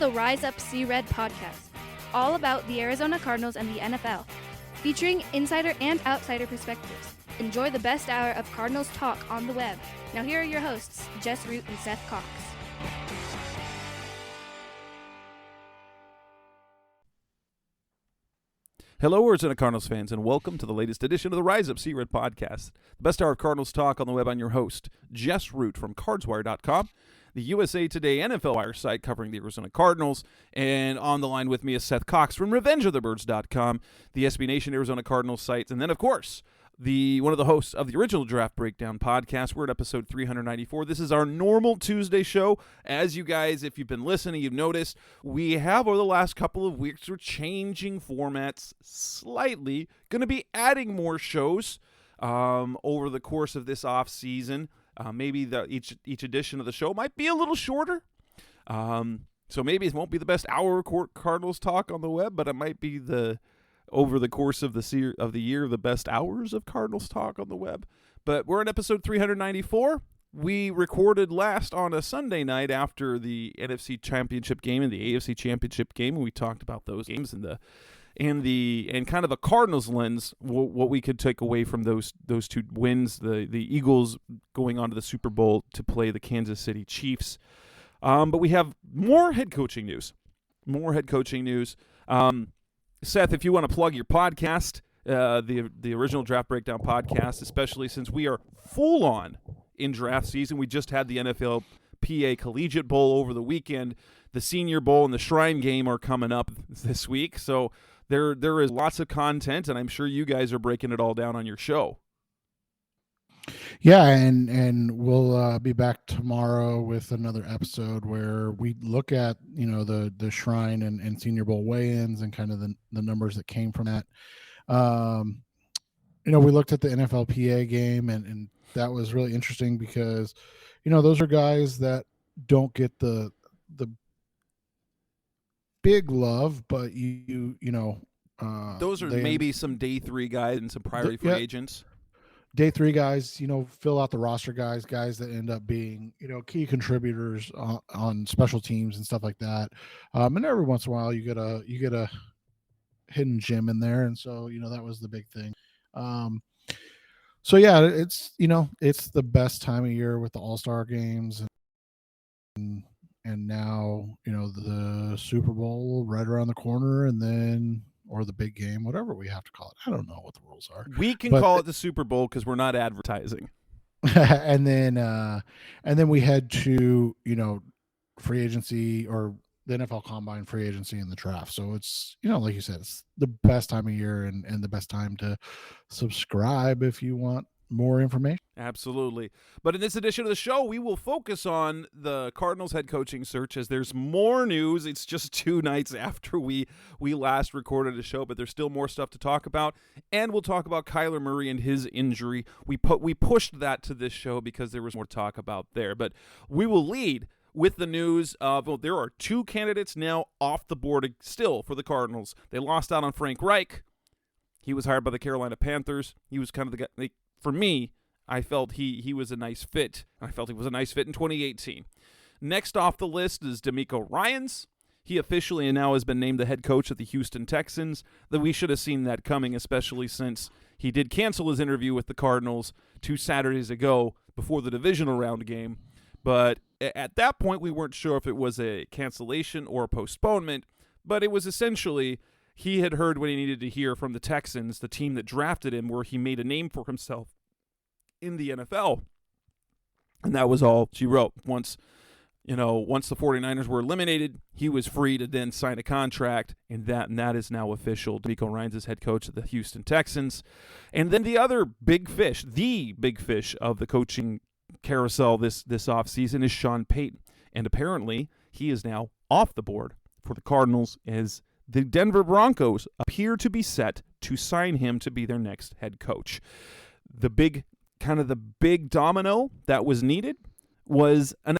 the Rise Up See Red podcast, all about the Arizona Cardinals and the NFL, featuring insider and outsider perspectives. Enjoy the best hour of Cardinals talk on the web. Now here are your hosts, Jess Root and Seth Cox. Hello, Arizona Cardinals fans, and welcome to the latest edition of the Rise Up See Red podcast, the best hour of Cardinals talk on the web. I'm your host, Jess Root from CardsWire.com, the USA Today NFL Wire site covering the Arizona Cardinals, and on the line with me is Seth Cox from RevengeOfTheBirds.com, the SB Nation Arizona Cardinals site, and then, of course, one of the hosts of the original Draft Breakdown podcast. We're at episode 394. This is our normal Tuesday show. As you guys, if you've been listening, you've noticed we have over the last couple of weeks, we're changing formats slightly. Going to be adding more shows over the course of this off season. Maybe each edition of the show might be a little shorter. So maybe it won't be the best hour of Cardinals talk on the web, but it might be over the course of the year, the best hours of Cardinals talk on the web. But we're in episode 394. We recorded last on a Sunday night after the NFC Championship game and the AFC Championship game, and we talked about those games and kind of a Cardinals lens, what we could take away from those two wins, the Eagles going on to the Super Bowl to play the Kansas City Chiefs. But we have more head coaching news. Seth, if you want to plug your podcast, the original Draft Breakdown podcast, especially since we are full on in draft season. We just had the NFL PA Collegiate Bowl over the weekend. The Senior Bowl and the Shrine Game are coming up this week. So there is lots of content, and I'm sure you guys are breaking it all down on your show. Yeah, and we'll be back tomorrow with another episode where we look at, the Shrine and Senior Bowl weigh-ins and kind of the numbers that came from that. We looked at the NFLPA game, and that was really interesting because, those are guys that don't get the big love, but those are maybe some day three guys and some priority free agents. Day three guys, fill out the roster guys that end up being, key contributors on special teams and stuff like that. And every once in a while you get a hidden gem in there. And so, that was the big thing. So yeah, it's the best time of year with the All-Star games and now, the Super Bowl right around the corner, and then or the big game, whatever we have to call it. I don't know what the rules are. We can call it the Super Bowl because we're not advertising. and then we head to, free agency or the NFL Combine, free agency, and the draft. So it's, like you said, it's the best time of year and the best time to subscribe if you want more information. Absolutely. But in this edition of the show, we will focus on the Cardinals head coaching search as there's more news. It's just 2 nights after we last recorded a show, but there's still more stuff to talk about. And we'll talk about Kyler Murray and his injury. We pushed that to this show because there was more talk about there. But we will lead with the news of, there are 2 candidates now off the board still for the Cardinals. They lost out on Frank Reich. He was hired by the Carolina Panthers. He was kind of the guy. For me, I felt he was a nice fit. I felt he was a nice fit in 2018. Next off the list is DeMeco Ryans. He officially and now has been named the head coach of the Houston Texans. That we should have seen that coming, especially since he did cancel his interview with the Cardinals 2 Saturdays ago before the divisional round game. But at that point, we weren't sure if it was a cancellation or a postponement, but it was essentially he had heard what he needed to hear from the Texans, the team that drafted him, where he made a name for himself in the NFL. And that was all she wrote. Once the 49ers were eliminated, he was free to then sign a contract, and that is now official. DeMeco Ryans is head coach of the Houston Texans. And then the other big fish of the coaching carousel this offseason is Sean Payton. And apparently he is now off the board for the Cardinals as the Denver Broncos appear to be set to sign him to be their next head coach. The big domino that was needed was an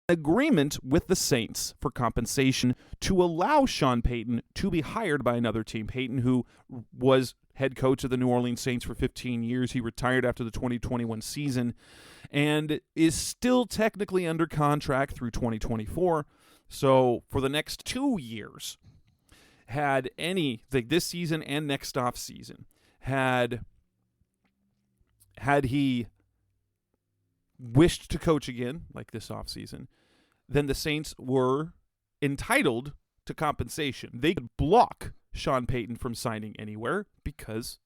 agreement with the Saints for compensation to allow Sean Payton to be hired by another team. Payton, who was head coach of the New Orleans Saints for 15 years, he retired after the 2021 season and is still technically under contract through 2024. So for the next 2 years, had any, like this season and next off season, had he wished to coach again, like this off season, then the Saints were entitled to compensation. They could block Sean Payton from signing anywhere because,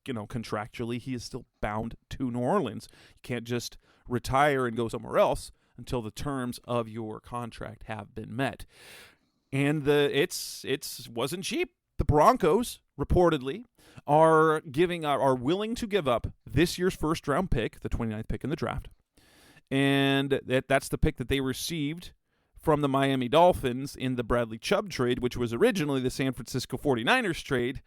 contractually he is still bound to New Orleans. You can't just retire and go somewhere else until the terms of your contract have been met. And it's wasn't cheap. The Broncos reportedly are willing to give up this year's first round pick, the 29th pick in the draft. And that's the pick that they received from the Miami Dolphins in the Bradley Chubb trade, which was originally the San Francisco 49ers trade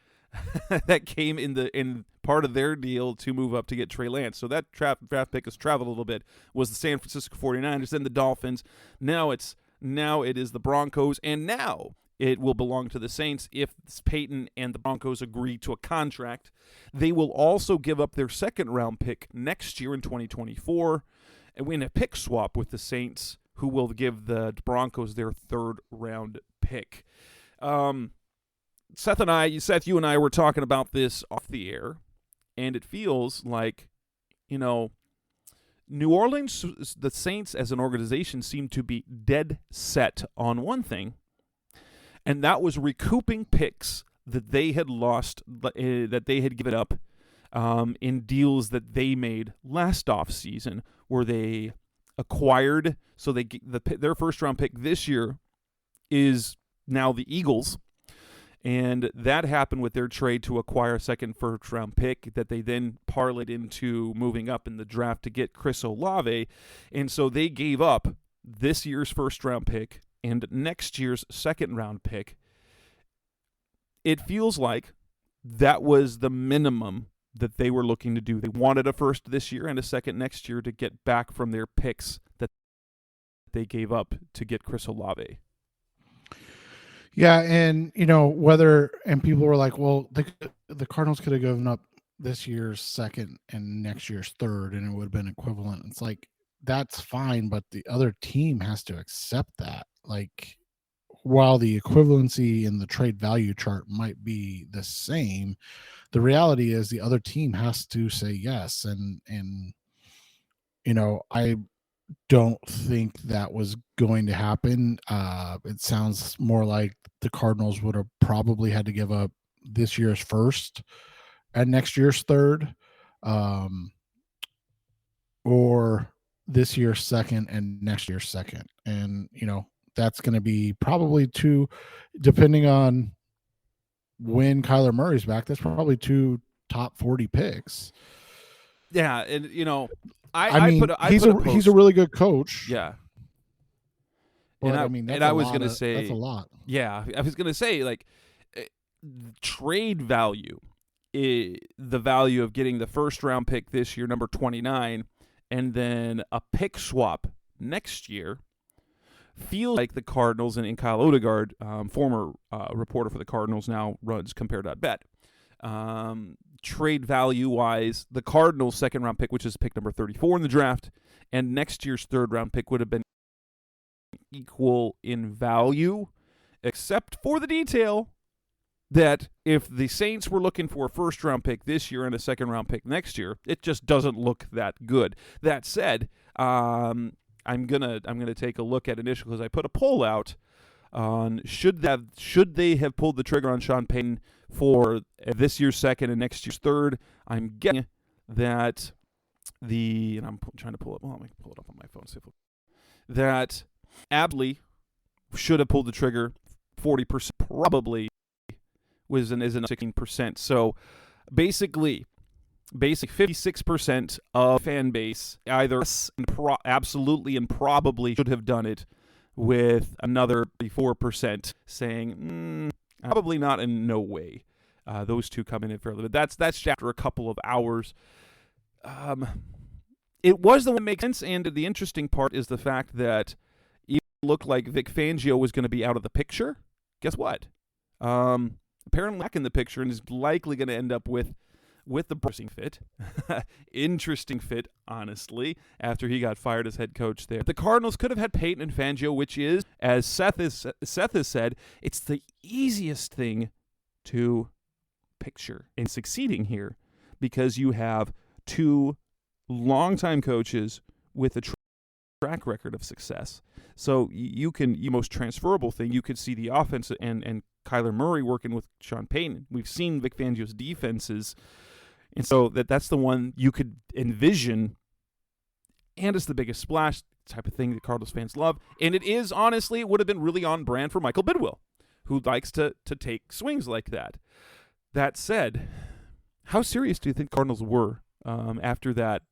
that came in part of their deal to move up to get Trey Lance. So that draft pick has traveled a little bit, was the San Francisco 49ers, then the Dolphins. Now it is the Broncos, and now it will belong to the Saints if Peyton and the Broncos agree to a contract. They will also give up their second-round pick next year in 2024 and win a pick swap with the Saints, who will give the Broncos their third-round pick. Seth, you and I were talking about this off the air, and it feels like, New Orleans, the Saints as an organization seem to be dead set on one thing, and that was recouping picks that they had lost, that they had given up in deals that they made last offseason, where they acquired. So their first-round pick this year is now the Eagles. And that happened with their trade to acquire a second first-round pick that they then parlayed into moving up in the draft to get Chris Olave. And so they gave up this year's first-round pick and next year's second-round pick. It feels like that was the minimum that they were looking to do. They wanted a first this year and a second next year to get back from their picks that they gave up to get Chris Olave. Yeah, and people were like, well, the Cardinals could have given up this year's second and next year's third, and it would have been equivalent. It's like, that's fine, but the other team has to accept that. Like, while the equivalency in the trade value chart might be the same, the reality is the other team has to say yes. And I don't think that was going to happen. It sounds more like the Cardinals would have probably had to give up this year's first and next year's third, or this year's second and next year's second. And, that's going to be probably two, depending on when Kyler Murray's back, that's probably two top 40 picks. Yeah, and he's a really good coach. Yeah. But, I was going to say that's a lot. Yeah, I was going to say, like, trade value, the value of getting the first round pick this year, number 29, and then a pick swap next year, feels like the Cardinals, and Kyle Odegaard, former reporter for the Cardinals, now runs Compare.bet. Trade value-wise, the Cardinals' second-round pick, which is pick number 34 in the draft, and next year's third-round pick would have been equal in value, except for the detail that if the Saints were looking for a first-round pick this year and a second-round pick next year, it just doesn't look that good. That said, I'm gonna take a look at initial, because I put a poll out on should they have pulled the trigger on Sean Payton for this year's second and next year's third. I'm getting that and I'm trying to pull it. Well, let me pull it up on my phone. That Abley should have pulled the trigger. 40% probably is in 16%. So basically 56% of fan base either absolutely and probably should have done it, with another 34% saying probably not, and no way. Those two come in fairly, but that's after a couple of hours. It was the one that makes sense, and the interesting part is the fact that it looked like Vic Fangio was going to be out of the picture. Guess what? Apparently back in the picture, and is likely going to end up with with the bruising fit. Interesting fit, honestly, after he got fired as head coach there. The Cardinals could have had Payton and Fangio, which is, as Seth has said, it's the easiest thing to picture in succeeding here because you have two longtime coaches with a track record of success. So you can, the most transferable thing, you could see the offense and Kyler Murray working with Sean Payton. We've seen Vic Fangio's defenses, and so that's the one you could envision, and it's the biggest splash type of thing that Cardinals fans love. And it is, honestly, it would have been really on brand for Michael Bidwill, who likes to take swings like that. That said, how serious do you think Cardinals were after that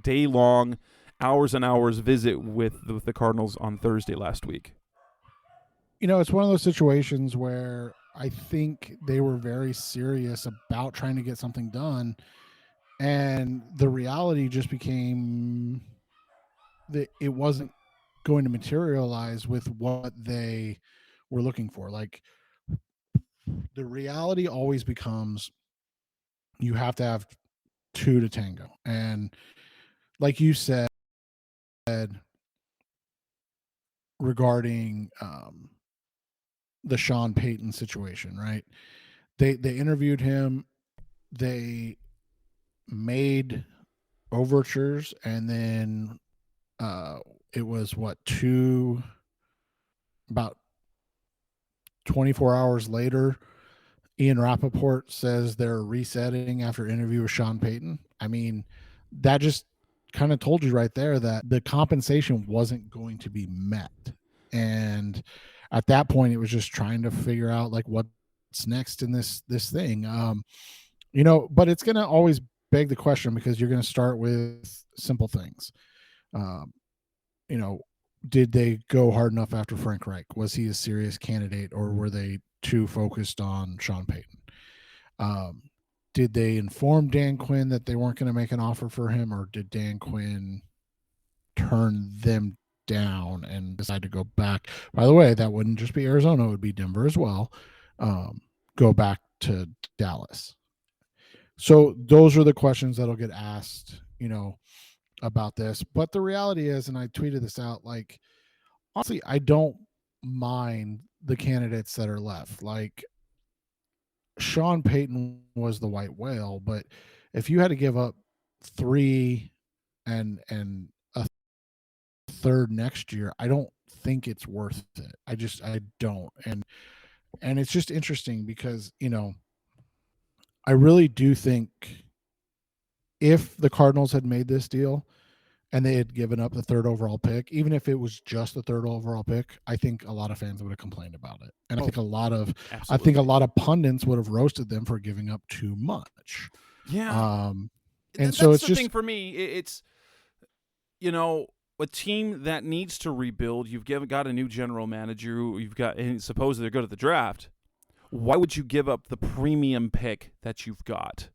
day-long, hours and hours visit with the Cardinals on Thursday last week? It's one of those situations where I think they were very serious about trying to get something done, and the reality just became that it wasn't going to materialize with what they were looking for. Like, the reality always becomes you have to have two to tango. And like you said, regarding the Sean Payton situation, right? They interviewed him, they made overtures, and then it was about 24 hours later, Ian Rappaport says they're resetting after interview with Sean Payton. I mean, that just kind of told you right there that the compensation wasn't going to be met. And at that point, it was just trying to figure out like what's next in this thing. But it's going to always beg the question because you're going to start with simple things. Did they go hard enough after Frank Reich? Was he a serious candidate, or were they too focused on Sean Payton? Did they inform Dan Quinn that they weren't going to make an offer for him, or did Dan Quinn turn them down and decide to go back? By the way, that wouldn't just be Arizona, it would be Denver as well. Go back to Dallas. So those are the questions that'll get asked, about this. But the reality is, and I tweeted this out, like, honestly, I don't mind the candidates that are left. Like, Sean Payton was the white whale, but if you had to give up 3 and a third next year, I don't think it's worth it. I don't. And it's just interesting because, I really do think if the Cardinals had made this deal and they had given up the 3rd overall pick, even if it was just the 3rd overall pick, I think a lot of fans would have complained about it. And I think a lot of pundits would have roasted them for giving up too much. Yeah. And so it's the just thing for me. It's, a team that needs to rebuild. You've got a new general manager. And suppose they go to the draft. Why would you give up the premium pick that you've got?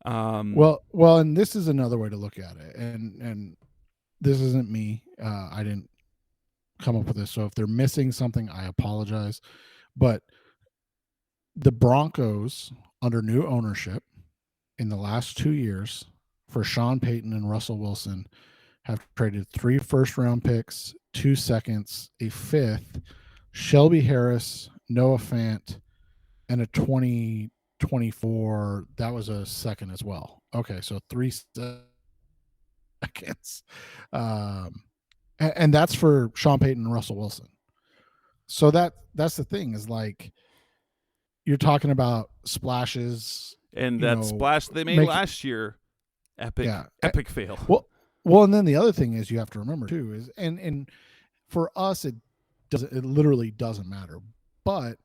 Well, and this is another way to look at it, and this isn't me. I didn't come up with this, so if they're missing something, I apologize. But the Broncos, under new ownership, in the last 2 years, for Sean Payton and Russell Wilson, have traded 3 first-round picks, 2 seconds, a 5th, Shelby Harris, Noah Fant, and a 2024, that was a second as well. Okay, so 3 seconds. And that's for Sean Payton and Russell Wilson. So that's the thing, is like, you're talking about splashes. And that splash they made last year, epic fail. Well, and then the other thing is you have to remember too is, and for us, it literally doesn't matter. But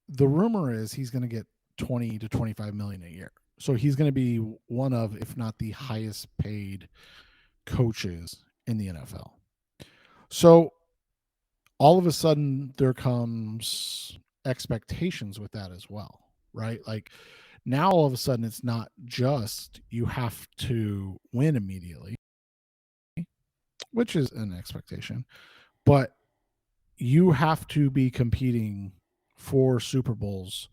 the rumor is he's going to get 20 to 25 million a year. So he's going to be one of, if not the highest paid coaches in the NFL. So all of a sudden there comes expectations with that as well, right? Like, now all of a sudden it's not just you have to win immediately, which is an expectation, but you have to be competing for Super Bowls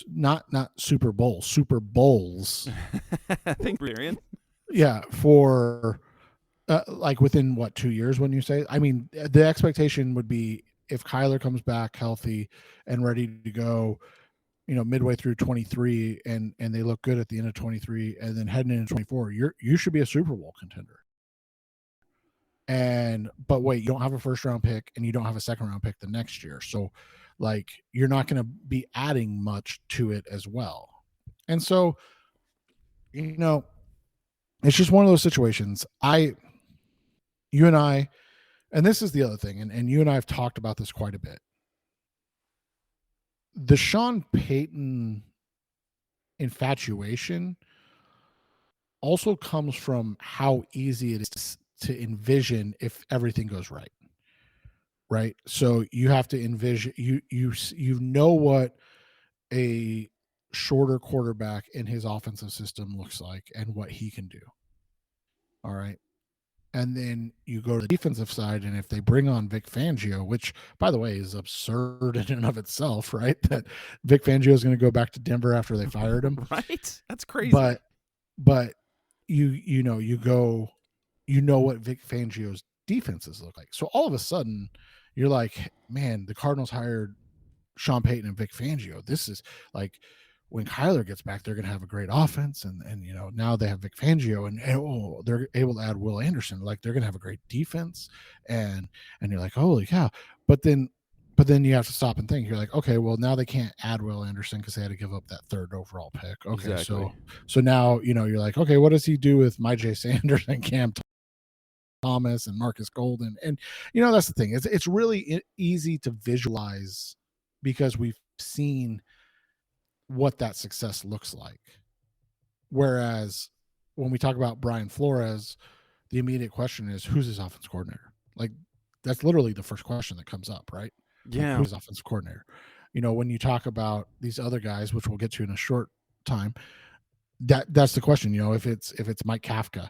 Not Super Bowl, Super Bowls. Thank you, Arian. Yeah, for like within what 2 years? When you say, I mean, the expectation would be if Kyler comes back healthy and ready to go, midway through 23, and they look good at the end of 23, and then heading into 24, you should be a Super Bowl contender. But wait, you don't have a first round pick and you don't have a second round pick the next year. So like you're not going to be adding much to it as well. And so, it's just one of those situations. You and I, and this is the other thing, and you and I have talked about this quite a bit. The Sean Payton infatuation also comes from how easy it is to envision if everything goes right. Right. So you have to envision you know what a shorter quarterback in his offensive system looks like and what he can do. All right. And then you go to the defensive side, and if they bring on Vic Fangio, which, by the way, is absurd in and of itself, right? That Vic Fangio is going to go back to Denver after they fired him. Right? That's crazy. But you know what Vic Fangio's defenses look like. So all of a sudden, you're like, man, the Cardinals hired Sean Payton and Vic Fangio. This is like, when Kyler gets back, they're going to have a great offense, and now they have Vic Fangio, and they're able to add Will Anderson. Like, they're going to have a great defense, and you're like, holy cow! But then you have to stop and think. You're like, okay, well, now they can't add Will Anderson because they had to give up that third overall pick. Okay, exactly. so now you're like, okay, what does he do with Myjai Sanders and Cam Thomas and Marcus Golden? And that's the thing. It's really easy to visualize because we've seen what that success looks like. Whereas when we talk about Brian Flores, the immediate question is, who's his offensive coordinator? Like, that's literally the first question that comes up, right? Yeah. Like, who's his offensive coordinator? When you talk about these other guys, which we'll get to in a short time, that's the question. If it's Mike Kafka,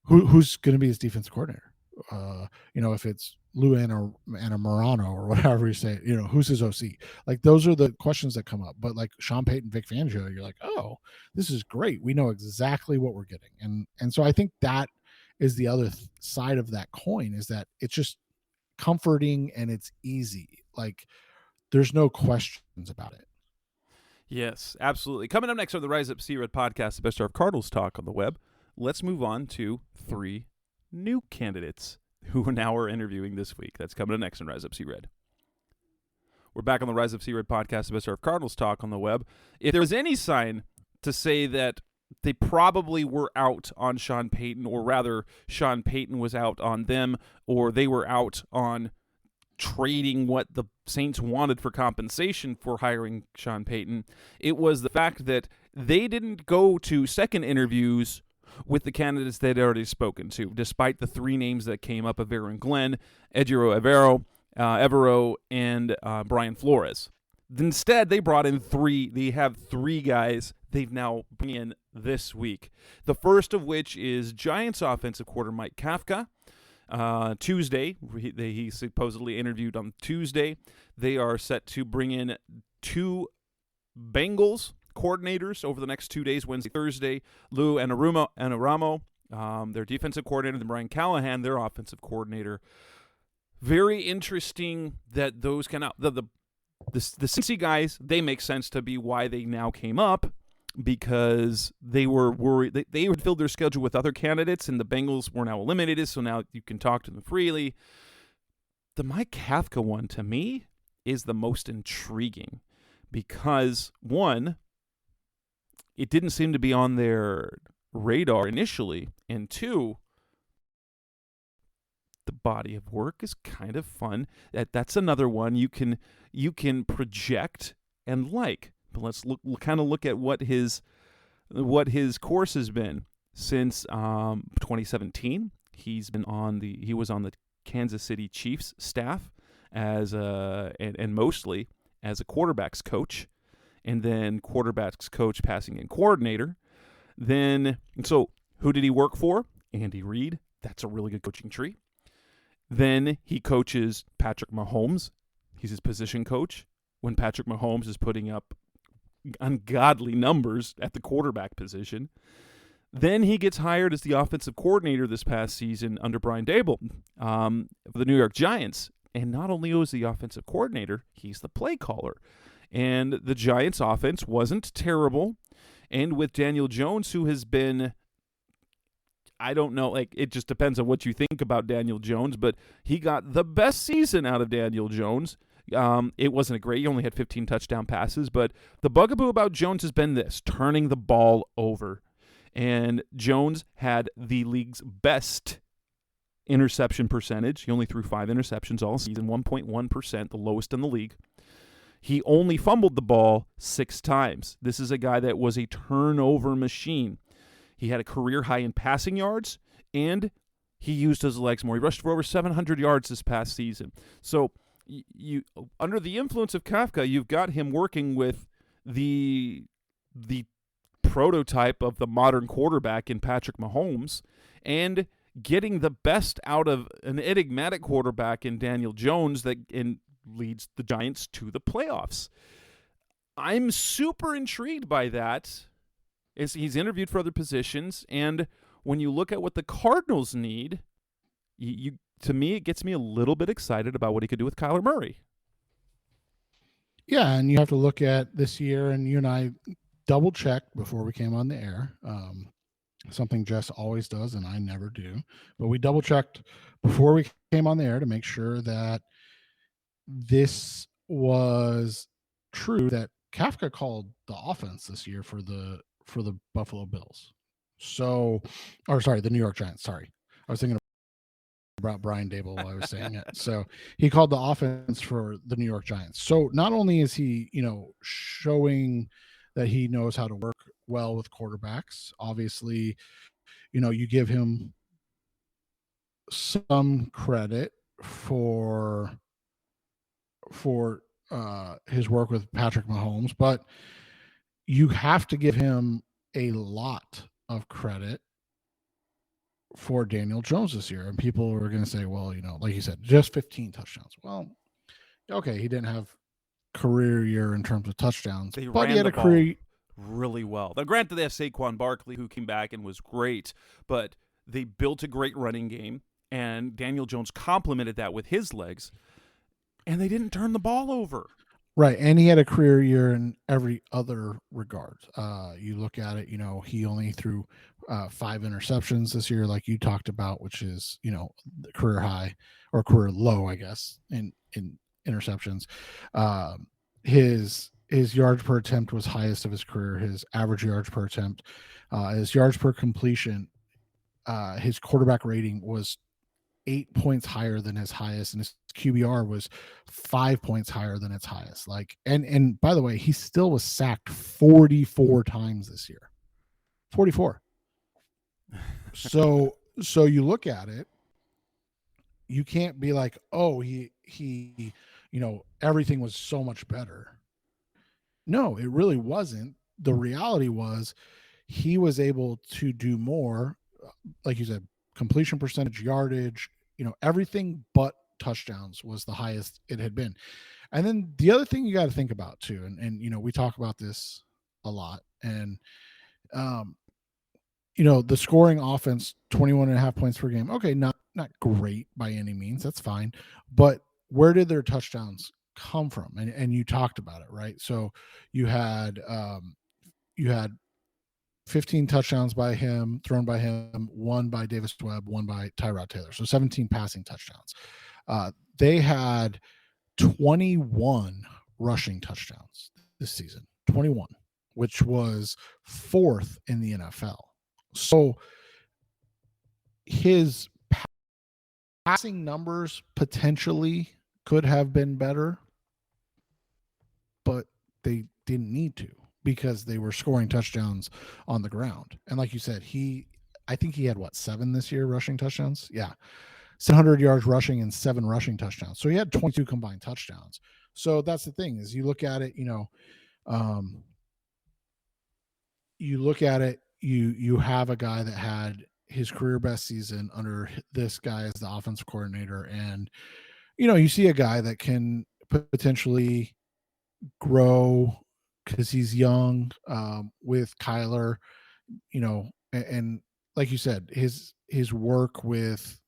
who's going to be his defensive coordinator? If it's Lou Morano or whatever you say, who's his OC? Like, those are the questions that come up. But like Sean Payton, Vic Fangio, you're like, oh, this is great. We know exactly what we're getting. And so I think that is the other side of that coin, is that it's just comforting and it's easy. Like, there's no questions about it. Yes, absolutely. Coming up next on the Rise Up Sea Red podcast, the best of Cardinals talk on the web. Let's move on to 3 new candidates who now are interviewing this week. That's coming up next on Rise Up Sea Red. We're back on the Rise Up Sea Red podcast, the best of Cardinals talk on the web. If there was any sign to say that they probably were out on Sean Payton, or rather Sean Payton was out on them, or they were out on trading what the Saints wanted for compensation for hiring Sean Payton, it was the fact that they didn't go to second interviews with the candidates they'd already spoken to, despite the 3 names that came up of Aaron Glenn, Ejiro Evero, and Brian Flores. Instead, they brought in 3. They have 3 guys they've now brought in this week. The first of which is Giants offensive coordinator Mike Kafka. Tuesday, he supposedly interviewed on Tuesday. They are set to bring in 2 Bengals coordinators over the next 2 days, Wednesday, Thursday. Lou Anarumo, their defensive coordinator, and Brian Callahan, their offensive coordinator. Very interesting that those can out the Cincy guys, they make sense to be why they now came up, because they were worried they would fill their schedule with other candidates, and the Bengals were now eliminated, so now you can talk to them freely. The Mike Kafka one, to me, is the most intriguing because, one, it didn't seem to be on their radar initially, and 2, the body of work is kind of fun. That's another one you can project and like. But let's look at what his course has been since 2017. He was on the Kansas City Chiefs staff and mostly as a quarterbacks coach, and then quarterbacks coach, passing and coordinator. So who did he work for? Andy Reid. That's a really good coaching tree. Then he coaches Patrick Mahomes. He's his position coach when Patrick Mahomes is putting up ungodly numbers at the quarterback position. Then he gets hired as the offensive coordinator this past season under Brian Daboll for the New York Giants. And not only was the offensive coordinator, he's the play caller. And the Giants' offense wasn't terrible. And with Daniel Jones, who has been, I don't know, like it just depends on what you think about Daniel Jones, but he got the best season out of Daniel Jones. It wasn't great. He only had 15 touchdown passes, but the bugaboo about Jones has been this, turning the ball over. And Jones had the league's best interception percentage. He only threw 5 interceptions all season, 1.1%, the lowest in the league. He only fumbled the ball 6 times. This is a guy that was a turnover machine. He had a career high in passing yards, and he used his legs more. He rushed for over 700 yards this past season. So you under the influence of Kafka, you've got him working with the prototype of the modern quarterback in Patrick Mahomes and getting the best out of an enigmatic quarterback in Daniel Jones that leads the Giants to the playoffs. I'm super intrigued by that. He's interviewed for other positions, and when you look at what the Cardinals need, to me, it gets me a little bit excited about what he could do with Kyler Murray. Yeah, and you have to look at this year, and you and I double-checked before we came on the air, something Jess always does, and I never do. But we double-checked before we came on the air to make sure that this was true, that Kafka called the offense this year for the Buffalo Bills. The New York Giants. Sorry. I was thinking about Brian Daboll while I was saying it. So he called the offense for the New York Giants. So not only is he, showing that he knows how to work well with quarterbacks, obviously, you give him some credit for his work with Patrick Mahomes, but you have to give him a lot of credit for Daniel Jones this year. And people are going to say, well, like you said, just 15 touchdowns. Well, okay, he didn't have career year in terms of touchdowns, but he had a career really well. Now, granted, they have Saquon Barkley, who came back and was great, but they built a great running game, and Daniel Jones complemented that with his legs, and they didn't turn the ball over. Right, and he had a career year in every other regard. You look at it, he only threw 5 interceptions this year, like you talked about, which is, the career high or career low, I guess, in interceptions. His yards per attempt was highest of his career. His average yards per attempt, his yards per completion, his quarterback rating was 8 points higher than his highest, and his QBR was 5 points higher than its highest. And by the way, he still was sacked 44 times this year. 44. So you look at it, you can't be like, oh, he everything was so much better. No, it really wasn't. The reality was he was able to do more, like you said, completion percentage, yardage, everything but touchdowns was the highest it had been. And then the other thing you got to think about too, and we talk about this a lot, and the scoring offense, 21.5 points per game. Okay, not great by any means. That's fine. But where did their touchdowns come from? And you talked about it, right? So you had 15 touchdowns thrown by him, 1 by Davis Webb, 1 by Tyrod Taylor. So 17 passing touchdowns. They had 21 rushing touchdowns this season, 21, which was 4th in the NFL. So his passing numbers potentially could have been better, but they didn't need to, because they were scoring touchdowns on the ground. And like you said, I think he had 7 this year rushing touchdowns. Yeah. 700 yards rushing and 7 rushing touchdowns. So he had 22 combined touchdowns. So that's the thing, is you look at it, you have a guy that had his career best season under this guy as the offensive coordinator. And, you see a guy that can potentially grow because he's young, with Kyler, and like you said, his work with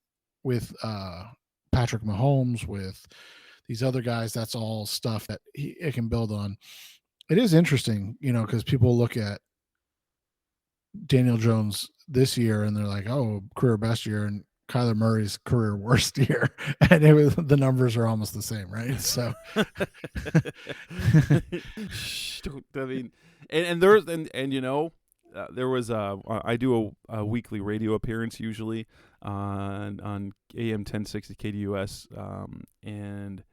Patrick Mahomes, with these other guys, that's all stuff that it can build on. It is interesting, because people look at Daniel Jones this year and they're like, oh, career best year, and Kyler Murray's career worst year, and the numbers are almost the same, right? So, I mean, and there's there was I do a weekly radio appearance usually on AM 1060 KDUS, and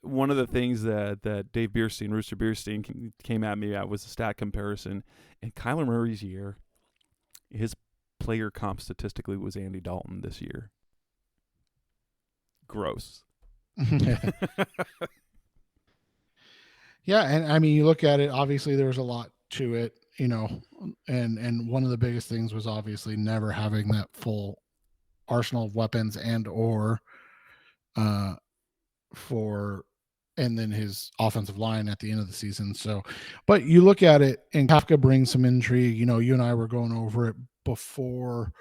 one of the things that Dave Bierstein, Rooster Bierstein, came at me at was a stat comparison, and Kyler Murray's year, his player comp statistically was Andy Dalton this year. Gross. Yeah, and I mean, you look at it, obviously there's a lot to it, and one of the biggest things was obviously never having that full arsenal of weapons uh for and then his offensive line at the end of the season. So, but you look at it, and Kafka brings some intrigue. You and I were going over it before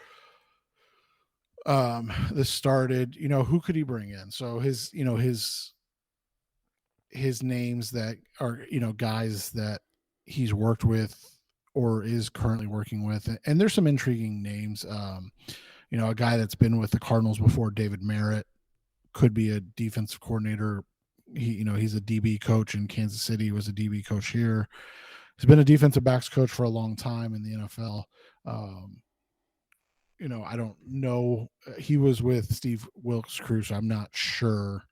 this started. Who could he bring in? So his names that are, guys that he's worked with or is currently working with, and there's some intriguing names. A guy that's been with the Cardinals before, David Merritt, could be a defensive coordinator. He's a DB coach in Kansas City. He was a DB coach here. He's been a defensive backs coach for a long time in the NFL. I don't know. He was with Steve Wilkes' crew, so I'm not sure,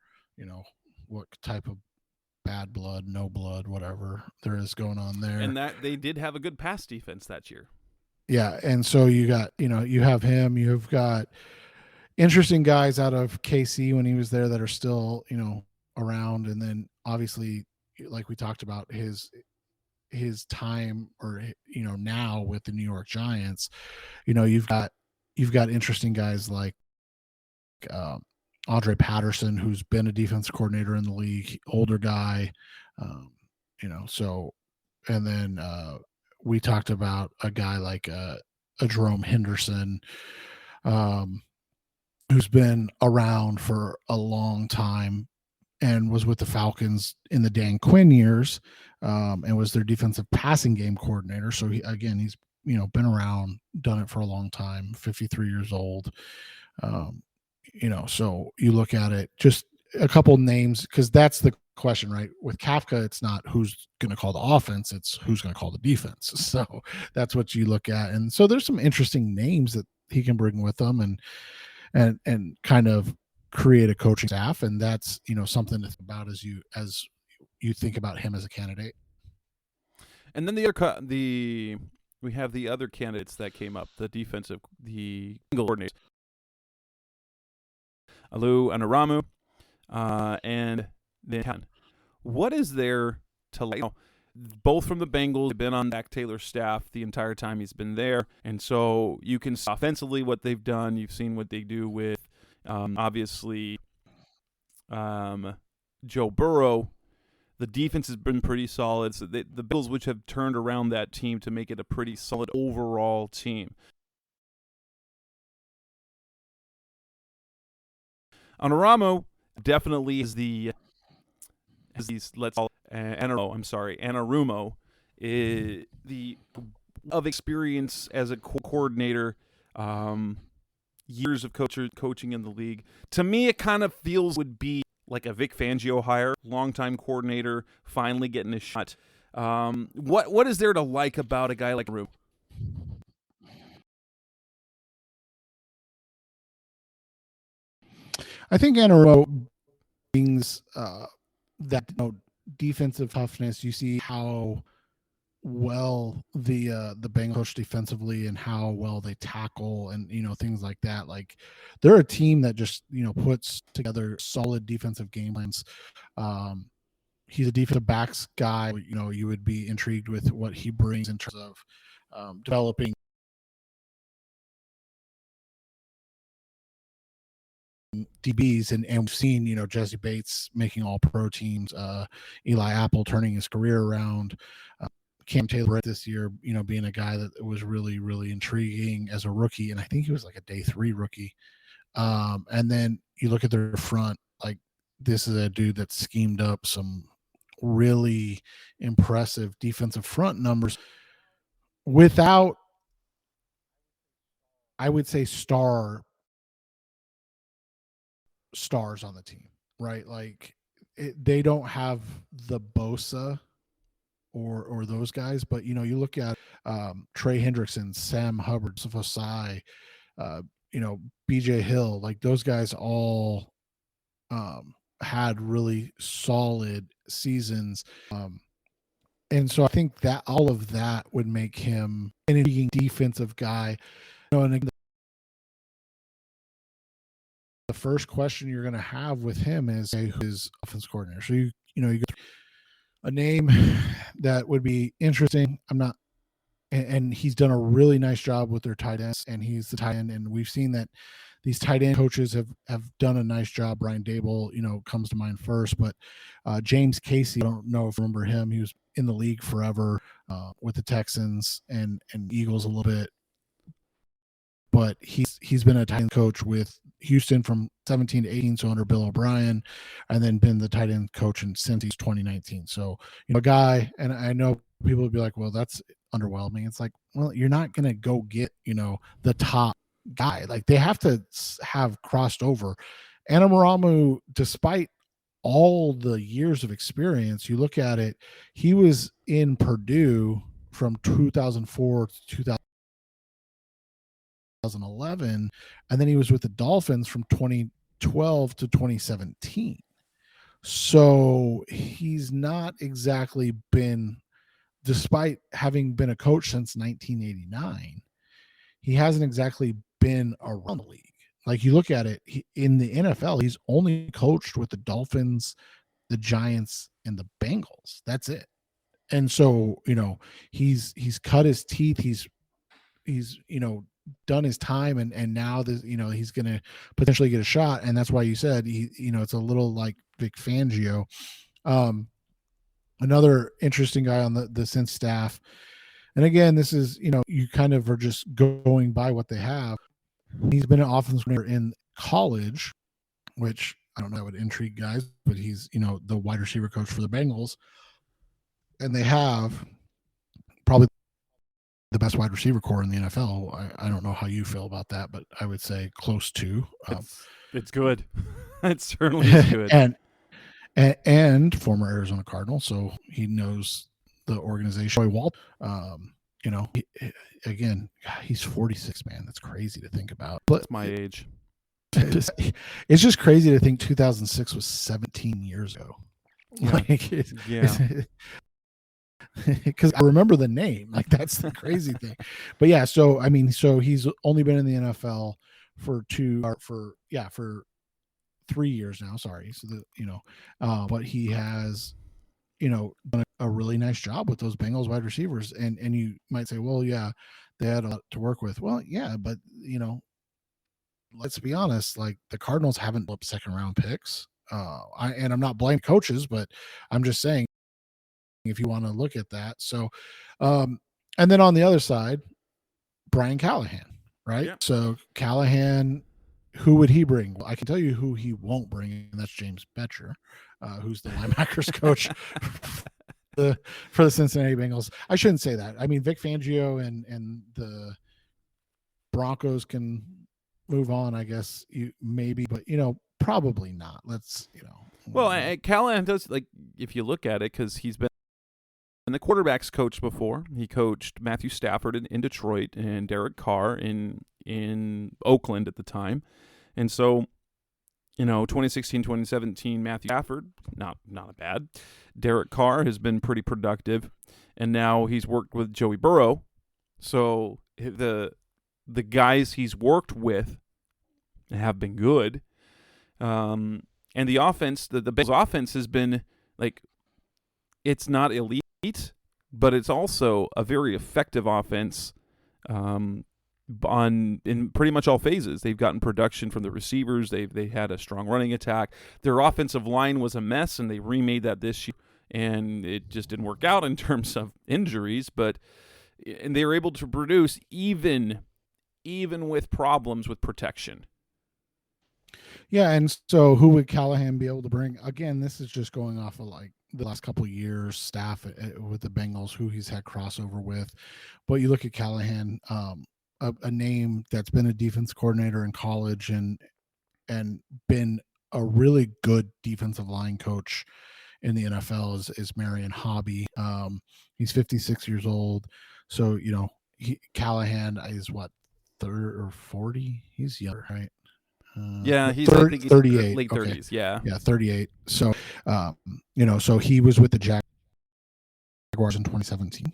what type of bad blood, no blood, whatever there is going on there. And that they did have a good pass defense that year. Yeah, and so you got, you have him. You've got interesting guys out of KC when he was there that are still, around, and then obviously, like we talked about, his time, or now with the New York Giants, you've got interesting guys like Andre Patterson, who's been a defensive coordinator in the league, older guy, so, and then we talked about a guy like a Jerome Henderson, who's been around for a long time and was with the Falcons in the Dan Quinn years, and was their defensive passing game coordinator. So he's been around, done it for a long time, 53 years old. So you look at it, just a couple names, because that's the question, right? With Kafka, it's not who's going to call the offense, it's who's going to call the defense. So that's what you look at. And so there's some interesting names that he can bring with them, and kind of create a coaching staff. And that's, something to think about as you think about him as a candidate. And then we have the other candidates that came up, the coordinators, Alu Anaramu, and then what is there to like? Both from the Bengals, they've been on Zach Taylor's staff the entire time he's been there, and so you can see offensively what they've done. You've seen what they do with, obviously, Joe Burrow. The defense has been pretty solid. So the Bills, which have turned around that team to make it a pretty solid overall team. Anaramo definitely is Anarumo is the of experience as a coordinator, years of coaching in the league. To me, it kind of feels would be like a Vic Fangio hire, longtime coordinator, finally getting a shot. What is there to like about a guy like Anarumo? I think Anarumo brings that defensive toughness. You see how well the Bengals coach defensively, and how well they tackle, and things like that. Like, they're a team that just puts together solid defensive game plans. He's a defensive backs guy. You would be intrigued with what he brings in terms of developing DBs, and we've seen, Jesse Bates making all pro teams, Eli Apple turning his career around, Cam Taylor this year, being a guy that was really, really intriguing as a rookie. And I think he was like a day 3 rookie. And then you look at their front, like this is a dude that schemed up some really impressive defensive front numbers without, I would say, stars on the team, right? Like they don't have the Bosa or those guys, but you look at Trey Hendrickson, Sam Hubbard, Safosai, BJ Hill, like those guys all had really solid seasons. And so I think that all of that would make him an intriguing defensive guy. And the first question you're going to have with him is who is offense coordinator. So you get a name that would be interesting. And he's done a really nice job with their tight ends, and he's the tight end. And we've seen that these tight end coaches have done a nice job. Brian Dable, comes to mind first, but James Casey, I don't know if you remember him. He was in the league forever with the Texans and Eagles a little bit, but he's been a tight end coach with Houston from 17 to 18, so under Bill O'Brien, and then been the tight end coach since 2019. So, a guy, and I know people would be like, well, that's underwhelming. It's like, well, you're not going to go get, the top guy. Like they have to have crossed over. Anamuramu, despite all the years of experience, you look at it, he was in Purdue from 2004 to 2011, and then he was with the Dolphins from 2012 to 2017. So he's not exactly been, despite having been a coach since 1989, he hasn't exactly been around the league. Like you look at it, in the NFL, he's only coached with the Dolphins, the Giants, and the Bengals. That's it. And so, he's cut his teeth. He's done his time, and now this, he's going to potentially get a shot. And that's why you said it's a little like Vic Fangio. Another interesting guy on the Cincy staff. And again, this is, you kind of are just going by what they have. He's been an offensive coordinator in college, which I don't know, would intrigue guys, but he's, the wide receiver coach for the Bengals. And they have probably the best wide receiver core in the NFL. I don't know how you feel about that, but I would say close to. It's good. It certainly is good. and former Arizona Cardinal, so he knows the organization. Again, he's 46, man. That's crazy to think about. But that's my age. It's just crazy to think 2006 was 17 years ago. Yeah. Because I remember the name. Like that's the crazy thing. But yeah, so he's only been in the NFL for 3 years now. Sorry. So but he has, done a really nice job with those Bengals wide receivers. And you might say, well, yeah, they had a lot to work with. Well, yeah, but let's be honest, like the Cardinals haven't flipped second round picks. I'm not blaming coaches, but I'm just saying, if you want to look at that. So, and then on the other side, Brian Callahan, right? Yeah. So Callahan, who would he bring? Well, I can tell you who he won't bring, and that's James Betcher, who's the linebackers coach for the Cincinnati Bengals. I shouldn't say that. I mean, Vic Fangio and the Broncos can move on, I guess, maybe, but probably not. Let's, Well, Callahan does, like, if you look at it, because he's been the quarterback's coach before. He coached Matthew Stafford in Detroit and Derek Carr in Oakland at the time. And so, 2016, 2017, Matthew Stafford, not bad. Derek Carr has been pretty productive. And now he's worked with Joey Burrow. So the guys he's worked with have been good. And the offense, the Bengals offense has been, like, it's not elite, but it's also a very effective offense. in pretty much all phases. They've gotten production from the receivers. They had a strong running attack. Their offensive line was a mess, and they remade that this year, and it just didn't work out in terms of injuries. And they were able to produce even with problems with protection. Yeah, and so who would Callahan be able to bring? Again, this is just going off of like the last couple of years staff with the Bengals, who he's had crossover with. But you look at Callahan, a name that's been a defense coordinator in college and been a really good defensive line coach in the NFL is Marion Hobby. He's 56 years old. So, Callahan is what, 30 or 40? He's younger, right? Yeah, he's 30, I think he's 38. late 30s. Okay. Yeah, 38. So, so he was with the Jaguars in 2017.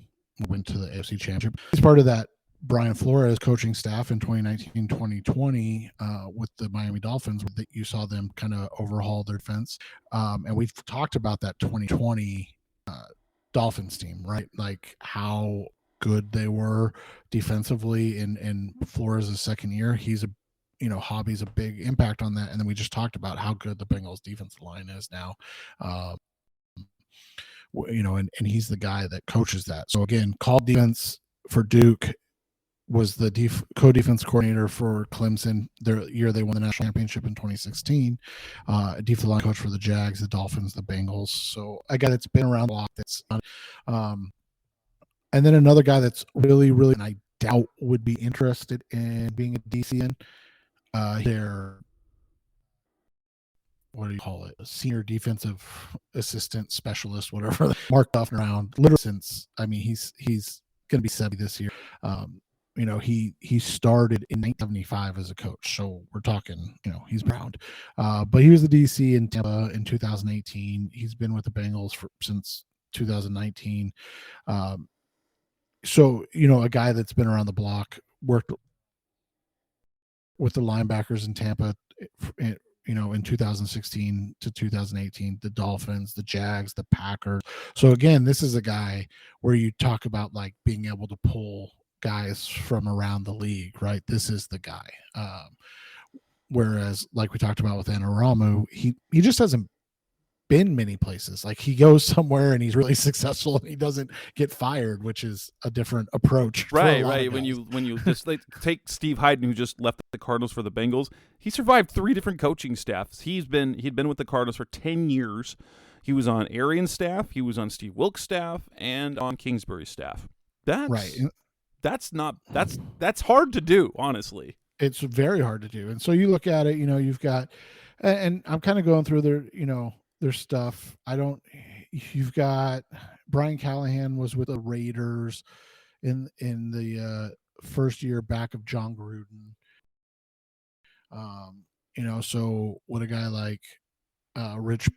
Went to the AFC Championship. He's part of that Brian Flores coaching staff in 2019-2020 with the Miami Dolphins. That you saw them kind of overhaul their defense. And we've talked about that 2020 Dolphins team, right? Like how good they were defensively in Flores' second year. Hobby's a big impact on that. And then we just talked about how good the Bengals defensive line is now. And he's the guy that coaches that. So again, called defense for Duke, was the co-defense coordinator for Clemson. Their year they won the national championship in 2016. Defensive line coach for the Jags, the Dolphins, the Bengals. So a guy that's been around a lot. And then another guy that's really, really, and I doubt would be interested in being a DC in. Their, what do you call it? A senior defensive assistant specialist, whatever. Mark Duffin around literally since, he's going to be 70 this year. He started in 1975 as a coach. So we're talking, he's around. But he was the DC in Tampa in 2018. He's been with the Bengals since 2019. So, a guy that's been around the block, worked with the linebackers in Tampa, in 2016 to 2018, the Dolphins, the Jags, the Packers. So again, this is a guy where you talk about like being able to pull guys from around the league, right? This is the guy. Whereas, like we talked about with Anaramu, he just hasn't been many places. Like he goes somewhere and he's really successful and he doesn't get fired, which is a different approach. Right. When you just take Steve Hyden, who just left the Cardinals for the Bengals, he survived 3 different coaching staffs. He'd been with the Cardinals for 10 years. He was on Arian's staff, he was on Steve Wilkes' staff, and on Kingsbury's staff. That's hard to do, honestly. It's very hard to do. And so you look at it, you've got, and I'm kind of going through their stuff. You've got Brian Callahan was with the Raiders in the first year back of John Gruden. So would a guy like Rich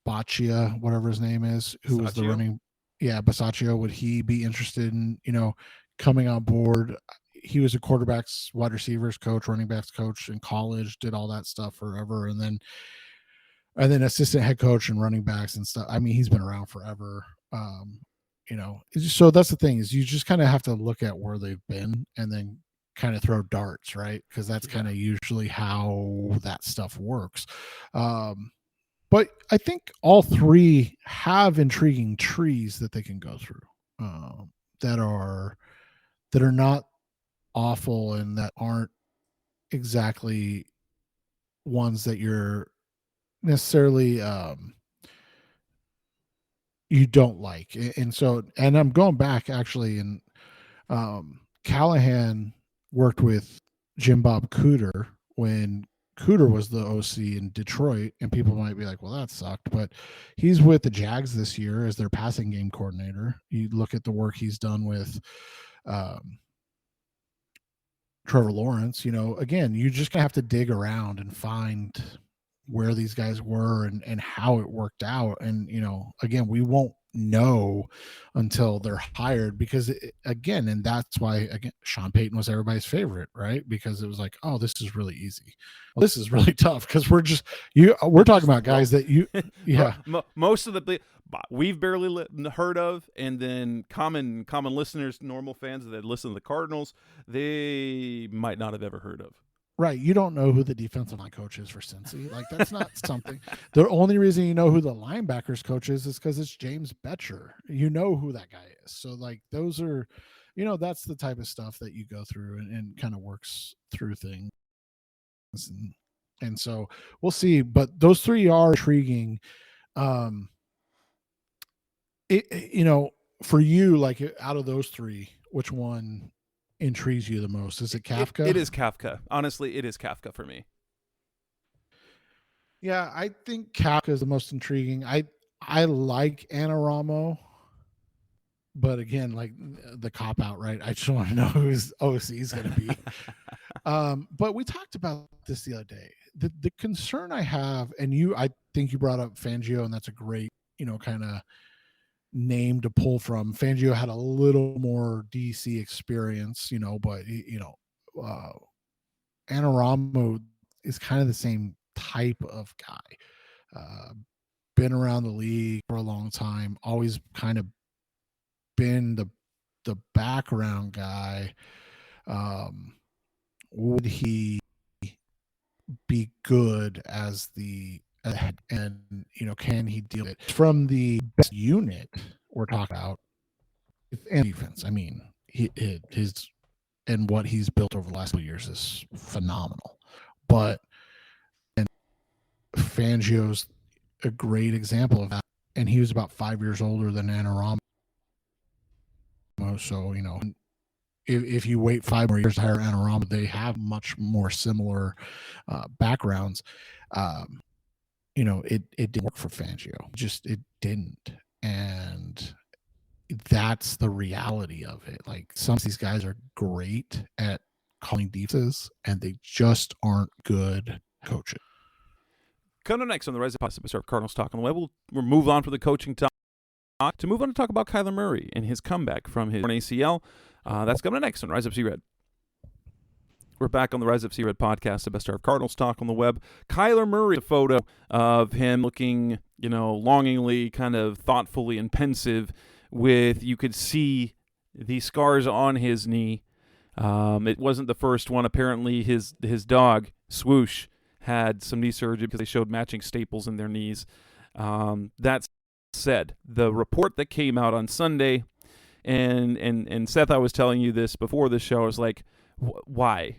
Baccia, whatever his name is, who was the running, Bisaccio, would he be interested in, coming on board? He was a quarterbacks, wide receivers coach, running backs coach in college, did all that stuff forever. And then assistant head coach and running backs and stuff. He's been around forever. So that's the thing, is you just kind of have to look at where they've been and then kind of throw darts, right? Because that's kind of usually how that stuff works. But I think all 3 have intriguing trees that they can go through that are not awful and that aren't exactly ones that you're necessarily you don't like. And I'm going back actually, and Callahan worked with Jim Bob Cooter when Cooter was the OC in Detroit, and people might be like, well, that sucked, but he's with the Jags this year as their passing game coordinator. You look at the work he's done with Trevor Lawrence. Again, you just have to dig around and find where these guys were and how it worked out. And, again, we won't know until they're hired, because again, and that's why again Sean Payton was everybody's favorite, right? Because it was like, oh, this is really easy. Well, this is really tough because we're talking about guys that most of the we've barely heard of, and then common listeners, normal fans that listen to the Cardinals, they might not have ever heard of. Right. You don't know who the defensive line coach is for Cincy. Like, that's not something. The only reason you know who the linebackers coach is because it's James Betcher. You know who that guy is. So, like, those are, that's the type of stuff that you go through and kind of works through things. And so we'll see. But those three are intriguing. For you, like, out of those three, which one intrigues you the most? Is it Kafka? It is Kafka. Honestly, it is Kafka for me. Yeah, I think Kafka is the most intriguing. I like Anaramo, but again, like the cop out, right? I just want to know who his OC is going to be. But we talked about this the other day. The concern I have, and I think you brought up Fangio, and that's a great, kind of name to pull from. Fangio had a little more DC experience, but Anaramo is kind of the same type of guy. Been around the league for a long time, always kind of been the background guy. Would he be good as the head, and can he deal it from the best unit we're talking about and defense? I mean, his and what he's built over the last 2 years is phenomenal. But and Fangio's a great example of that, and he was about 5 years older than Anaramo. So if you wait 5 more years to hire Anaramo, they have much more similar backgrounds. It didn't work for Fangio. It didn't. And that's the reality of it. Like, some of these guys are great at calling defenses, and they just aren't good coaching. Coming up next on the Rise of Possible Cardinals Talk on the Web, we'll move on from the coaching talk to move on to talk about Kyler Murray and his comeback from his ACL. That's coming up next on Rise Up Sea Red. We're back on the Rise Up Sea Red podcast, the best of Cardinals Talk on the Web. Kyler Murray, a photo of him looking, longingly, kind of thoughtfully and pensive, you could see the scars on his knee. It wasn't the first one. Apparently his dog, Swoosh, had some knee surgery because they showed matching staples in their knees. That said, the report that came out on Sunday, and Seth, I was telling you this before the show, I was like, why?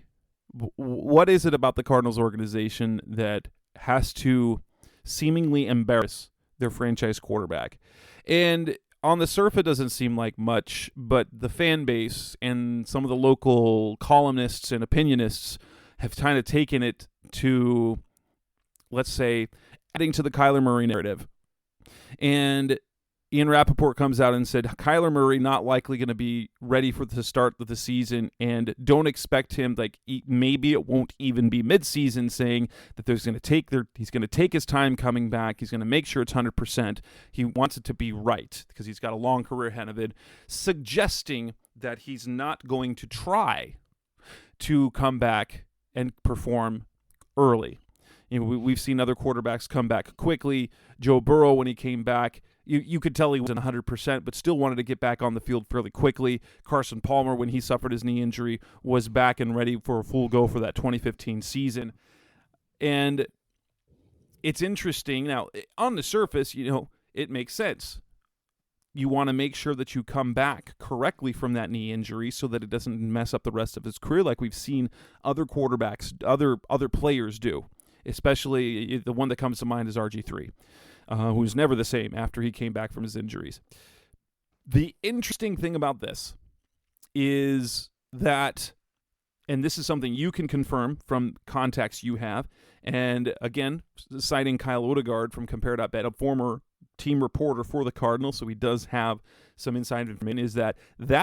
What is it about the Cardinals organization that has to seemingly embarrass their franchise quarterback? And on the surface, it doesn't seem like much, but the fan base and some of the local columnists and opinionists have kind of taken it to, let's say, adding to the Kyler Murray narrative. And Ian Rappaport comes out and said, Kyler Murray not likely going to be ready for the start of the season, and don't expect him, maybe it won't even be midseason, saying that he's going to take his time coming back. He's going to make sure it's 100%. He wants it to be right because he's got a long career ahead of it, suggesting that he's not going to try to come back and perform early. We've seen other quarterbacks come back quickly. Joe Burrow, when he came back, you could tell he wasn't 100%, but still wanted to get back on the field fairly quickly. Carson Palmer, when he suffered his knee injury, was back and ready for a full go for that 2015 season. And it's interesting. Now, on the surface, it makes sense. You want to make sure that you come back correctly from that knee injury so that it doesn't mess up the rest of his career like we've seen other quarterbacks, other players do. Especially the one that comes to mind is RG3, who's never the same after he came back from his injuries. The interesting thing about this is that, and this is something you can confirm from contacts you have, and again, citing Kyle Odegaard from Compare.bet, a former team reporter for the Cardinals, so he does have some inside information, is that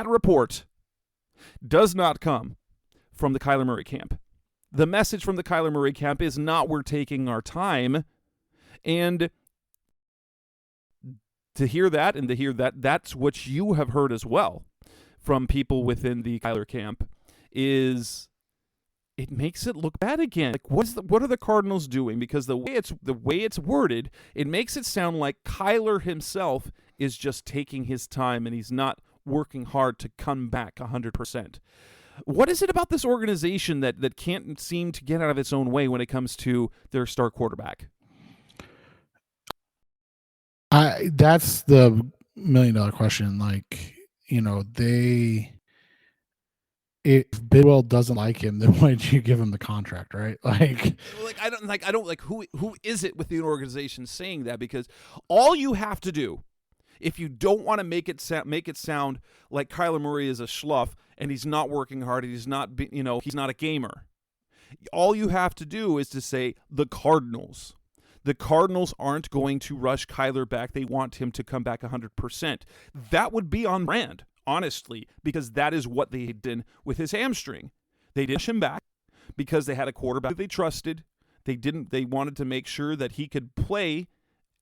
report does not come from the Kyler Murray camp. The message from the Kyler Murray camp is not, we're taking our time. And to hear that and to hear that that's what you have heard as well from people within the Kyler camp is it makes it look bad again. Like what are the Cardinals doing? Because the way it's worded, it makes it sound like Kyler himself is just taking his time and he's not working hard to come back 100%. What is it about this organization that can't seem to get out of its own way when it comes to their star quarterback? That's the $1 million question. Like, if Bidwell doesn't like him, then why did you give him the contract, right? I don't who is it within the organization saying that? Because all you have to do, if you don't want to make it sound like Kyler Murray is a schluff and he's not working hard, and he's not a gamer. All you have to do is to say the Cardinals. The Cardinals aren't going to rush Kyler back. They want him to come back 100%. That would be on brand, honestly, because that is what they did with his hamstring. They did rush him back because they had a quarterback they trusted. They wanted to make sure that he could play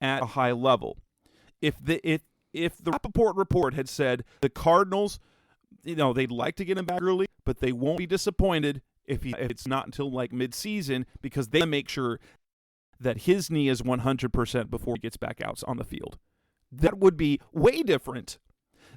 at a high level. If the Rappaport report had said the Cardinals, they'd like to get him back early, but they won't be disappointed if it's not until like mid-season because they make sure that his knee is 100% before he gets back out on the field. That would be way different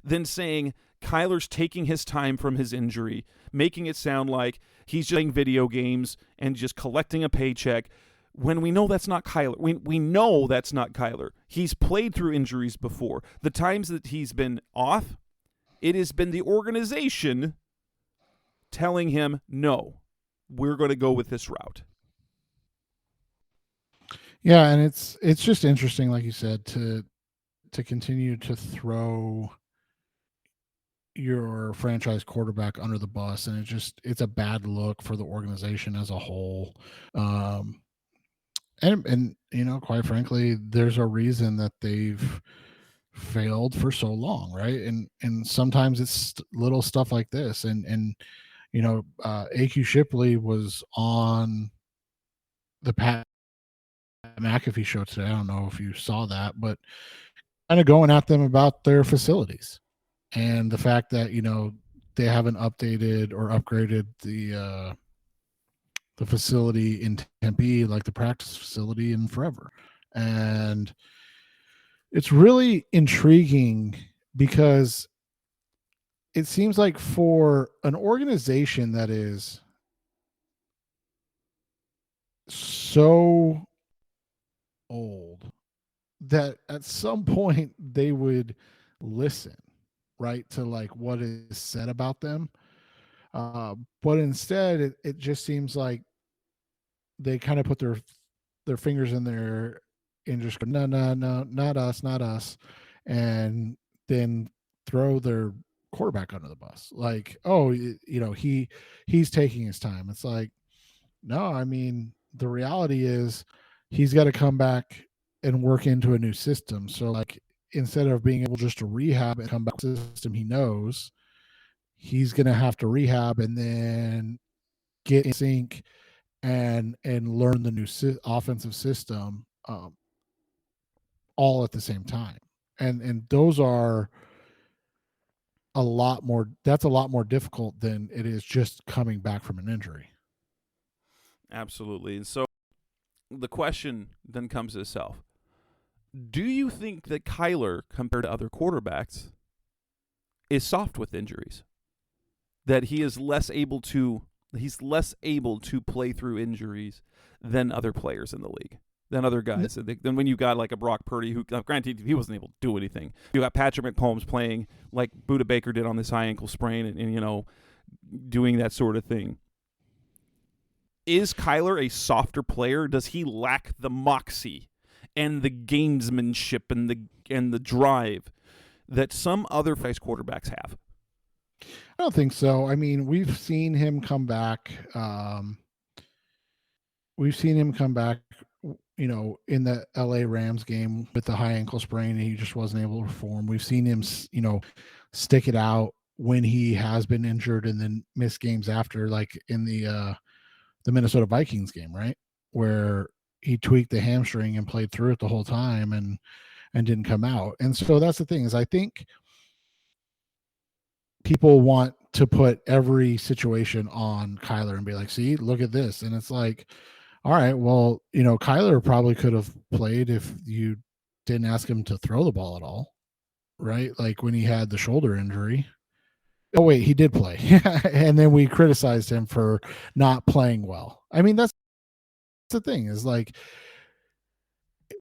than saying Kyler's taking his time from his injury, making it sound like he's just playing video games and just collecting a paycheck when we know that's not Kyler. We know that's not Kyler. He's played through injuries before. The times that he's been off, it has been the organization telling him, no, we're going to go with this route. Yeah, and it's just interesting, like you said, to continue to throw your franchise quarterback under the bus, and it's a bad look for the organization as a whole. And quite frankly, there's a reason that they've failed for so long, right? And sometimes it's little stuff like this. And AQ Shipley was on the Pat McAfee show today. I don't know if you saw that, but kind of going at them about their facilities and the fact that they haven't updated or upgraded the facility in Tempe, like the practice facility, in forever. And it's really intriguing because it seems like for an organization that is so old that at some point they would listen, right, to like what is said about them. But instead, it just seems like they kind of put their fingers in there and just go, no, not us, and then throw their quarterback under the bus. Like, oh, he's taking his time. It's like, no, I mean, the reality is he's got to come back and work into a new system. So, like, instead of being able just to rehab and come back to the system he knows, he's going to have to rehab and then get in sync and learn the new offensive system all at the same time. And those are that's a lot more difficult than it is just coming back from an injury. Absolutely. And so the question then comes to itself. Do you think that Kyler, compared to other quarterbacks, is soft with injuries? That he is less able to play through injuries than other players in the league, than other guys. Then when you got like a Brock Purdy, who granted he wasn't able to do anything. You got Patrick Mahomes playing like Budda Baker did on this high ankle sprain and doing that sort of thing. Is Kyler a softer player? Does he lack the moxie and the gamesmanship and the drive that some other face quarterbacks have? I don't think so. I mean, we've seen him come back. In the LA Rams game with the high ankle sprain, and he just wasn't able to perform. We've seen him, stick it out when he has been injured and then miss games after, like in the Minnesota Vikings game, right, where he tweaked the hamstring and played through it the whole time, and and didn't come out. And so that's the thing, is I think people want to put every situation on Kyler and be like, see, look at this. And it's like, all right, well, Kyler probably could have played if you didn't ask him to throw the ball at all, right? Like when he had the shoulder injury. Oh, wait, he did play. And then we criticized him for not playing well. I mean, that's the thing, is like,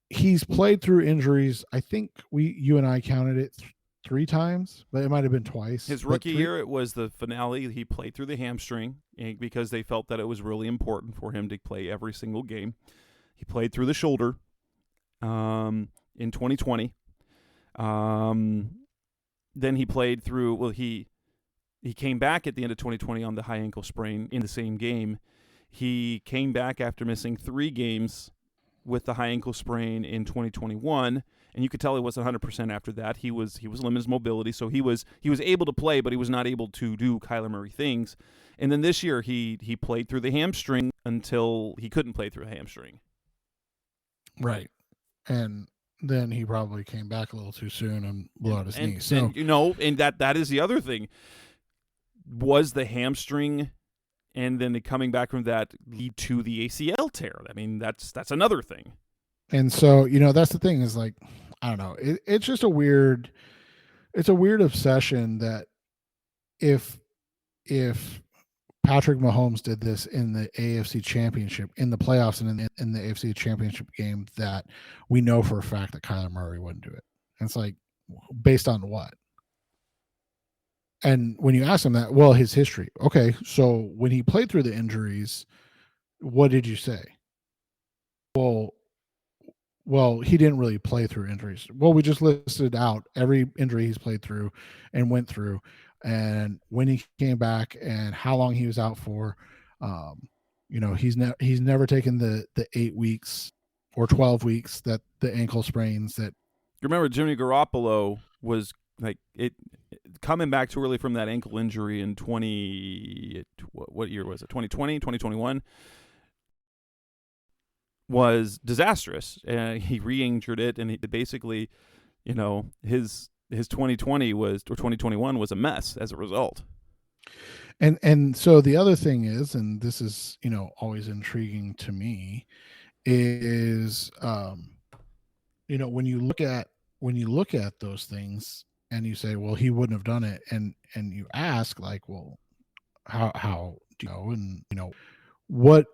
he's played through injuries. I think you and I counted it 3 times, but it might have been twice. His rookie year, it was the finale. He played through the hamstring because they felt that it was really important for him to play every single game. He played through the shoulder in 2020. Then he played through, well, he came back at the end of 2020 on the high ankle sprain in the same game. He came back after missing 3 games with the high ankle sprain in 2021, and you could tell he wasn't 100% after that. He was limited his mobility, so he was able to play, but he was not able to do Kyler Murray things. And then this year he played through the hamstring until he couldn't play through the hamstring. Right. And then he probably came back a little too soon and blew out his knee. So and that is the other thing. Was the hamstring and then the coming back from that lead to the ACL tear? I mean, that's another thing. And so, that's the thing, is like, I don't know. It's just a weird obsession that if Patrick Mahomes did this in the AFC Championship, in the playoffs and in the AFC Championship game, that we know for a fact that Kyler Murray wouldn't do it. And it's like, based on what? And when you ask him that, well, his history. Okay, so when he played through the injuries, what did you say? Well, he didn't really play through injuries. Well, we just listed out every injury he's played through and went through, and when he came back and how long he was out for. He's never taken the 8 weeks or 12 weeks that the ankle sprains that. You remember Jimmy Garoppolo was like coming back too early from that ankle injury in what year was it? 2020, 2021 was disastrous. He re-injured it, and he basically, his 2020 or 2021 was a mess as a result. And so the other thing is, and this is, always intriguing to me, is when you look at those things and you say, well, he wouldn't have done it, and you ask, like, well, how do you know? And what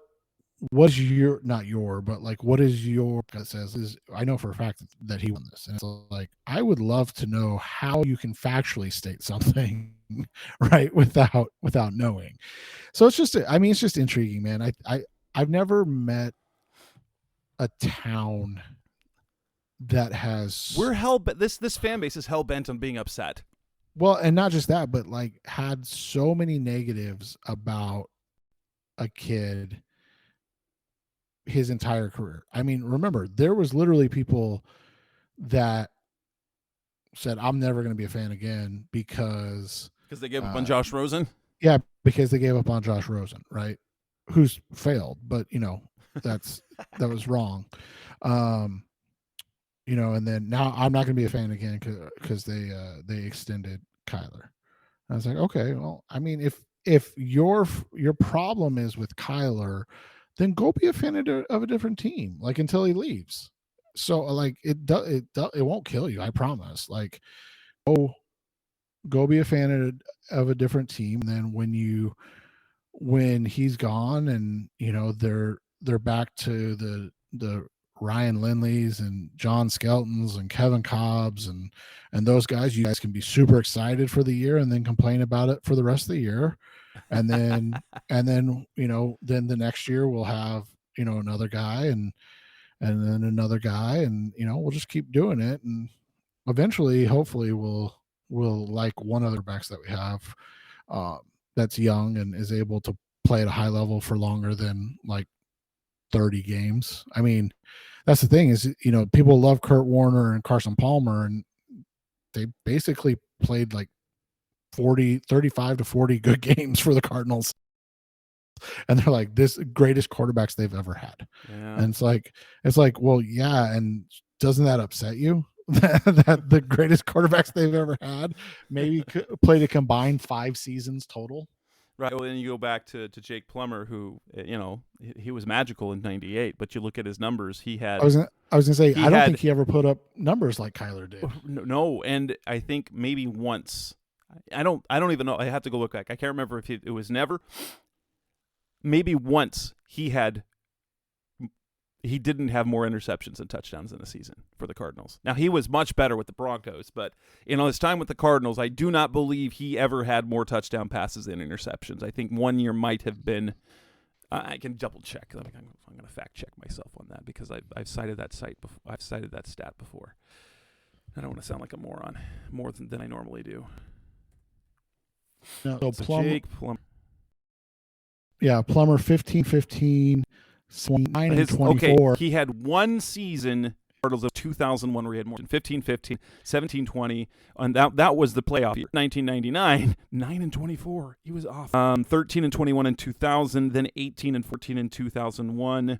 is your, not your, but like, what is your gut says is, I know for a fact that he won this. And it's like, I would love to know how you can factually state something right without knowing. So it's just intriguing, man. I've never met a town that has, this fan base is hell bent on being upset. Well, and not just that, but like had so many negatives about a kid his entire career. I mean, remember, there was literally people that said, I'm never going to be a fan again because they gave up on Josh Rosen. Yeah, because they gave up on Josh Rosen, right? Who's failed, but that was wrong. And then now I'm not going to be a fan again because they extended Kyler. And I was like, okay, well, I mean, if your problem is with Kyler, then go be a fan of a different team, like, until he leaves. So like it won't kill you, I promise. Like, go be a fan of a different team. And then when he's gone, and they're back to the Ryan Lindleys and John Skeltons and Kevin Cobbs and those guys, you guys can be super excited for the year and then complain about it for the rest of the year. And then then the next year we'll have another guy and then another guy, and we'll just keep doing it, and eventually hopefully we'll like one other backs that we have that's young and is able to play at a high level for longer than like 30 games. I mean, that's the thing is, people love Kurt Warner and Carson Palmer, and they basically played like 35 to 40 good games for the Cardinals, and they're like this greatest quarterbacks they've ever had. Yeah. And it's like, well, yeah. And doesn't that upset you? that the greatest quarterbacks they've ever had maybe played a combined 5 seasons total. Right. Well, then you go back to Jake Plummer, who, he was magical in '98, but you look at his numbers. He had. I was gonna say I don't think he ever put up numbers like Kyler did. No, and I think maybe once. I don't even know. I have to go look back. I can't remember if it was never. Maybe once he didn't have more interceptions than touchdowns in a season for the Cardinals. Now, he was much better with the Broncos, but his time with the Cardinals, I do not believe he ever had more touchdown passes than interceptions. I think one year might have been. I can double check. I'm going to fact check myself on that because I've cited that I've cited that stat before. I don't want to sound like a moron more than I normally do. No, Jake Plummer. Yeah, Plummer 15-15, 9 and 24. Okay, he had one season, Cardinals of 2001, where he had more than 15-15, 17-20, and that was the playoff year. 1999, 9 and 24. He was off. 13 and 21 in 2000, then 18 and 14 in 2001,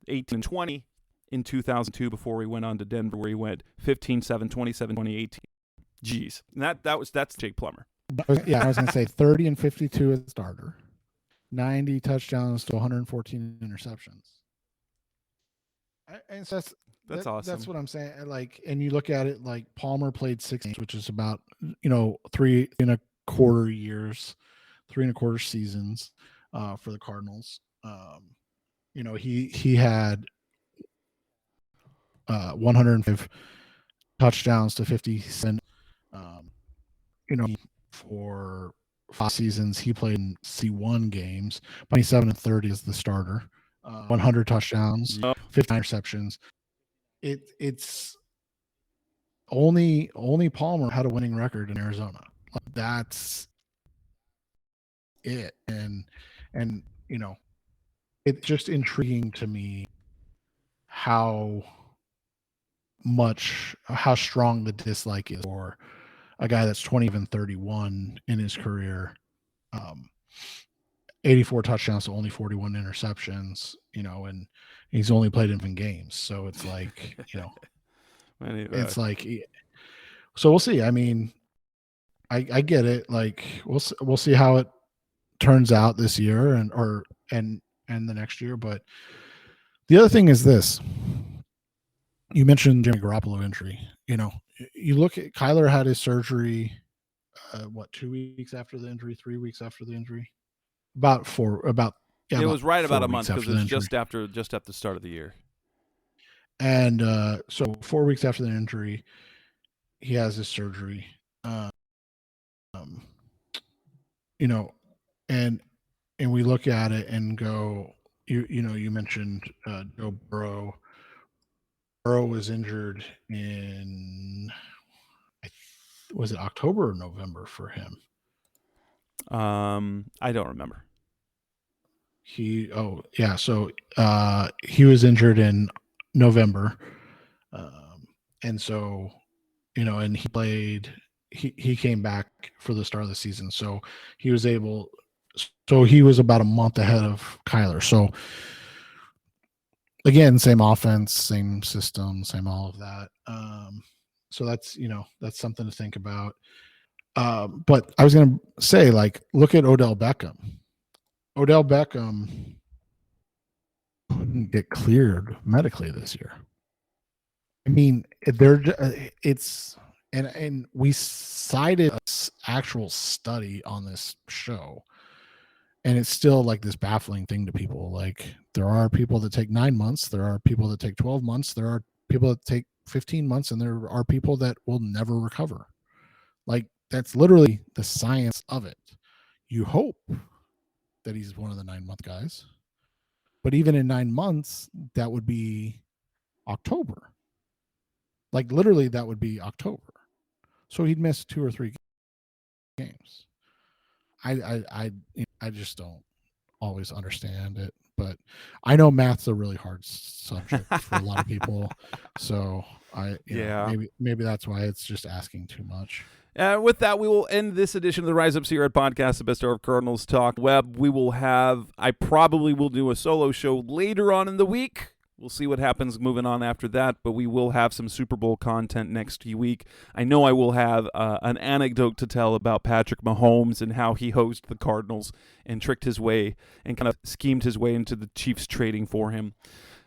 18 and 20 in 2002 before he went on to Denver, where he went 15-7, 27-20, 18. Jeez, that's Jake Plummer. Yeah, I was going to say 30 and 52 as a starter. 90 touchdowns to 114 interceptions. And so that's awesome. That's what I'm saying. Like, and you look at it like Palmer played 6 games, which is about 3.25 years, 3.25 seasons for the Cardinals. He had 105 touchdowns to 57. For 5 seasons, he played in C1 games, 27 and 30 as the starter, 100 touchdowns, 59 interceptions. It's only Palmer had a winning record in Arizona. That's it, and it's just intriguing to me how strong the dislike is for a guy that's 20 and 31 in his career, 84 touchdowns to only 41 interceptions, and he's only played in games. So it's like, it's like, so we'll see. I mean, I get it. Like we'll see how it turns out this year and the next year. But the other thing is this. You mentioned Jimmy Garoppolo injury. You look at Kyler had his surgery, 2 weeks after the injury, 3 weeks after the injury, it was right about a month because it was just after the start of the year. And so 4 weeks after the injury, he has his surgery. And we look at it and go, you mentioned Joe Burrow. Burrow was injured in, was it October or November for him? I don't remember. So he was injured in November. And so, and he played, he came back for the start of the season. So he was about a month ahead of Kyler. So, again, same offense, same system, same all of that. So that's something to think about. But I was going to say, like, look at Odell Beckham. Odell Beckham couldn't get cleared medically this year. I mean, and we cited an actual study on this show. And it's still like this baffling thing to people. Like, there are people that take 9 months. There are people that take 12 months. There are people that take 15 months. And there are people that will never recover. Like, that's literally the science of it. You hope that he's one of the 9-month guys. But even in 9 months, that would be October. Like, literally, that would be October. So he'd miss 2 or 3 games. I just don't always understand it, but I know math's a really hard subject for a lot of people. So maybe that's why it's just asking too much. With that, we will end this edition of the Rise Up Sierra podcast, the best hour of Cardinals talk web. I probably will do a solo show later on in the week. We'll see what happens moving on after that, but we will have some Super Bowl content next week. I know I will have an anecdote to tell about Patrick Mahomes and how he hosed the Cardinals and tricked his way and kind of schemed his way into the Chiefs trading for him.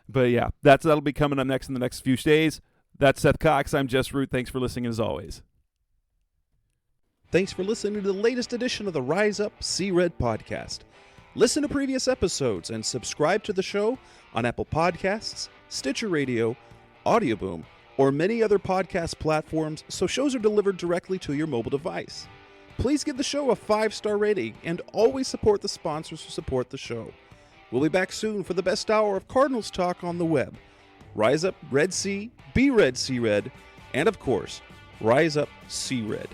But yeah, that'll be coming up next in the next few days. That's Seth Cox. I'm Jess Root. Thanks for listening as always. Thanks for listening to the latest edition of the Rise Up, See Red podcast. Listen to previous episodes and subscribe to the show on Apple Podcasts, Stitcher Radio, Audioboom, or many other podcast platforms so shows are delivered directly to your mobile device. Please give the show a 5-star rating and always support the sponsors who support the show. We'll be back soon for the best hour of Cardinals talk on the web. Rise up, Red Sea, be Red, See Red, and of course, Rise Up, See Red.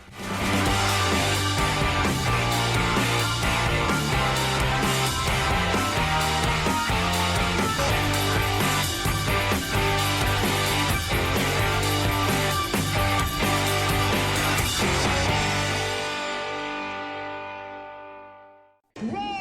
Roll!